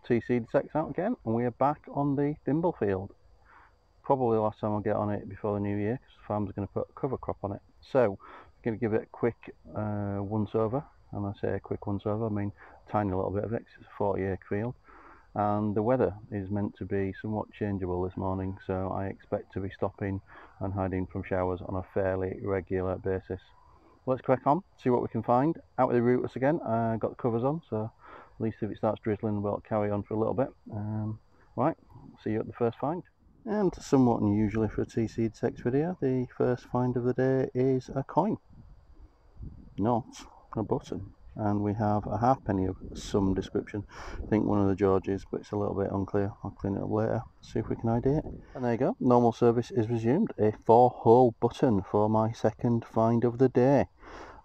tcDetects out again, and we are back on the thimble field. Probably the last time I'll get on it before the new year, because the farm's going to put a cover crop on it. So I'm going to give it a quick once over, and I say a quick once over, I mean a tiny little bit of it, 'cause it's a 40-acre field. And the weather is meant to be somewhat changeable this morning, so I expect to be stopping and hiding from showers on a fairly regular basis. Let's crack on, see what we can find. Out with the Rutus again, got the covers on, so at least if it starts drizzling we'll carry on for a little bit. Right, see you at the first find. And somewhat unusually for a tcDetects video, the first find of the day is a coin, not a button. And we have a halfpenny of some description. I think one of the Georges, but it's a little bit unclear. I'll clean it up later, see if we can ID it. And there you go, normal service is resumed. A 4-hole button for my second find of the day.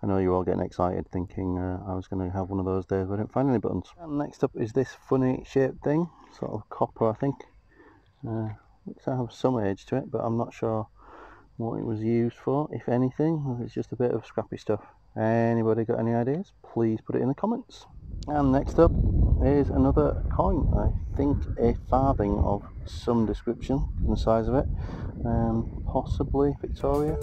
I know you're all getting excited thinking I was going to have one of those days, but I didn't find any buttons. And next up is this funny shaped thing, sort of copper I think. Looks to have some age to it, but I'm not sure what it was used for, if anything. It's just a bit of scrappy stuff. Anybody got any ideas? Please put it in the comments. And next up is another coin. I think a farthing of some description, the size of it. Possibly Victoria.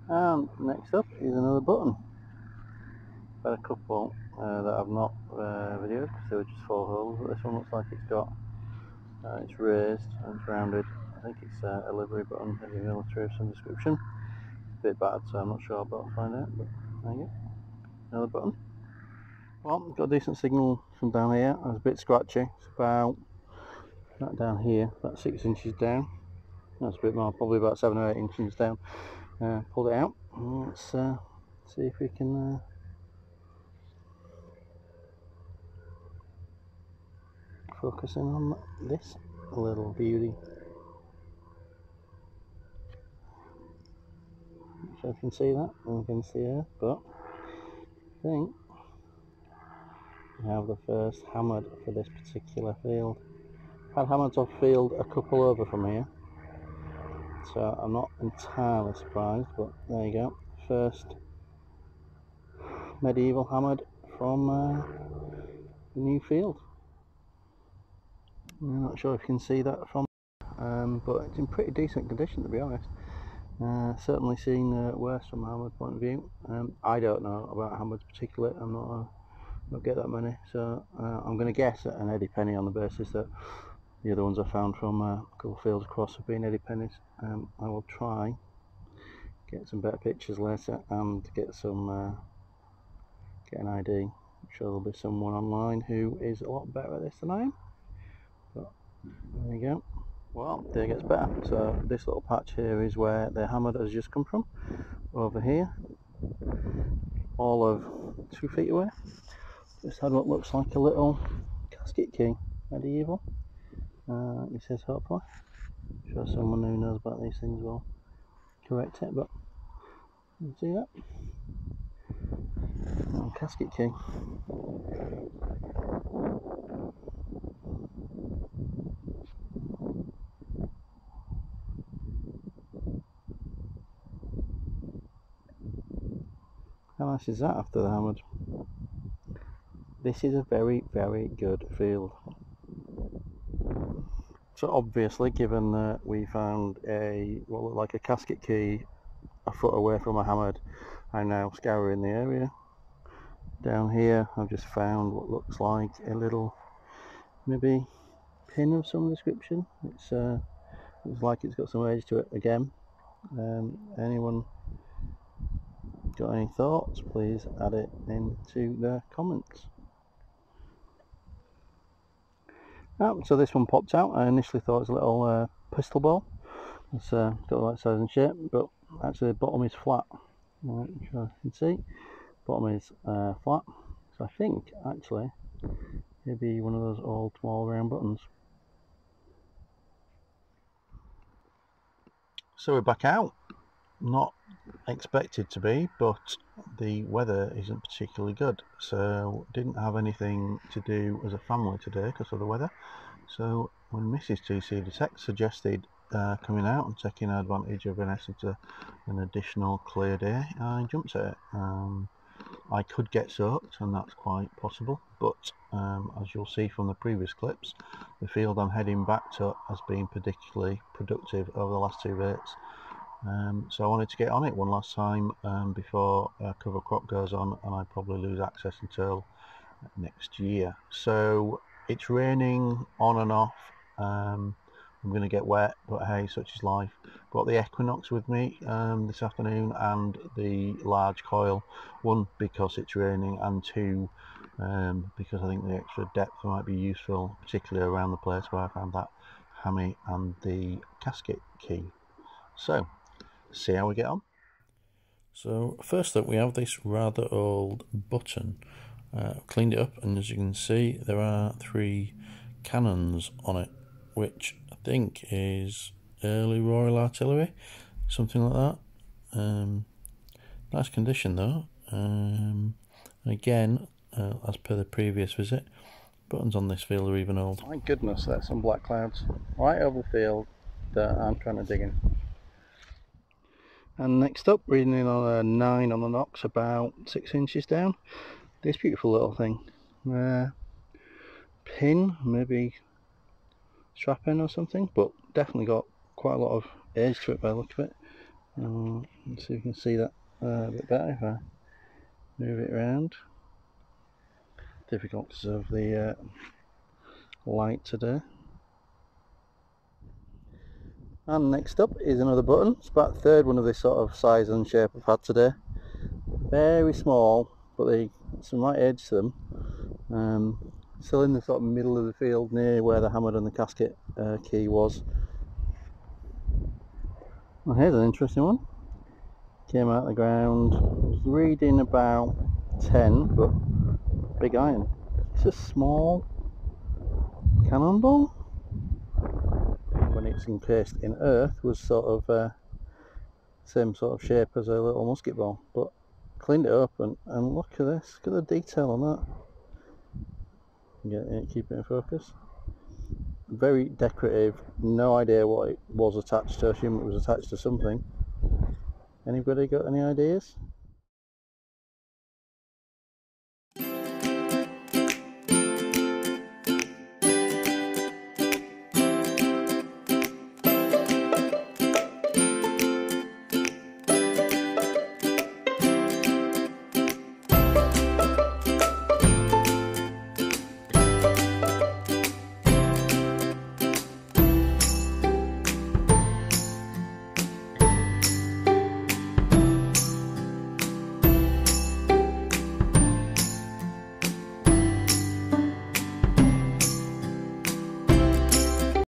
And next up is another button. Got a couple that I've not videoed because they were just 4 holes, but this one looks like it's got, it's raised and it's rounded. I think it's a livery button, maybe military of some description. It's a bit bad, so I'm not sure, but I'll find out. But there you go, another button. Well, got a decent signal from down here. It's a bit scratchy. It's about that down here, about 6 inches down. That's a bit more, probably about 7 or 8 inches down. Pulled it out. Let's see if we can focus in on this little beauty. If I can see that, I can see her, but I think we have the first hammered for this particular field. I've had hammers off field a couple over from here, so I'm not entirely surprised, but there you go. First medieval hammered from the new field. I'm not sure if you can see that from, but it's in pretty decent condition to be honest. Certainly seen worse from a hammered point of view. I don't know about hammers particularly. I'm not get that many, so I'm going to guess at an Eddie penny on the basis that the other ones I found from a couple of fields across have been Eddie pennies. I will try get some better pictures later and get some get an ID. I'm sure there'll be someone online who is a lot better at this than I am. But there you go. Well, there it gets better. So this little patch here is where the hammer has just come from. Over here, all of 2 feet away, just had what looks like a little casket key. Medieval. It says hopefully. I'm sure someone who knows about these things will correct it, but you see that? Little casket key. How nice is that after the hammered? This is a very, very good field. So obviously, given that we found a what looked like a casket key a foot away from a hammered, I'm now scouring the area. Down here I've just found what looks like a little maybe pin of some description. It's like it's got some age to it again. Anyone got any thoughts? Please add it into the comments. So this one popped out. I initially thought it was a little pistol ball. It's got the right size and shape, but actually the bottom is flat. Right, sure you can see, bottom is flat. So I think actually maybe one of those old small round buttons. So we're back out. Not expected to be, but the weather isn't particularly good, so didn't have anything to do as a family today because of the weather. So when Mrs. tcDetects suggested coming out and taking advantage of an additional clear day, I jumped at it. I could get soaked, and that's quite possible, but as you'll see from the previous clips, the field I'm heading back to has been particularly productive over the last 2 days. So I wanted to get on it one last time before cover crop goes on, and I probably lose access until next year. So it's raining on and off. I'm going to get wet, but hey, such is life. Brought the Equinox with me this afternoon, and the large coil, one because it's raining, and two because I think the extra depth might be useful, particularly around the place where I found that hammy and the gasket key. So see how we get on. So first up, we have this rather old button. Cleaned it up, and as you can see, there are 3 cannons on it, which I think is early Royal Artillery, something like that. Nice condition though. Again, as per the previous visit, buttons on this field are even old. My goodness, there's some black clouds right over the field that I'm trying to dig in. And next up, reading in on a 9 on the Nox, about 6 inches down. This beautiful little thing. Pin, maybe strap-in or something, but definitely got quite a lot of edge to it by the look of it. Let's see if you can see that a bit better if I move it around. Difficult because of the light today. And next up is another button. It's about the 3rd one of this sort of size and shape I've had today. Very small, but they got some right edge to them. Still in the sort of middle of the field, near where the hammer and the casket key was. Well, here's an interesting one. Came out of the ground, was reading about 10, but big iron. It's a small cannonball. When it's encased in earth, was sort of same sort of shape as a little musket ball, but cleaned it up, and look at this, look at the detail on that. Keep it in focus. Very decorative. No idea what it was attached to. I assume it was attached to something. Anybody got any ideas?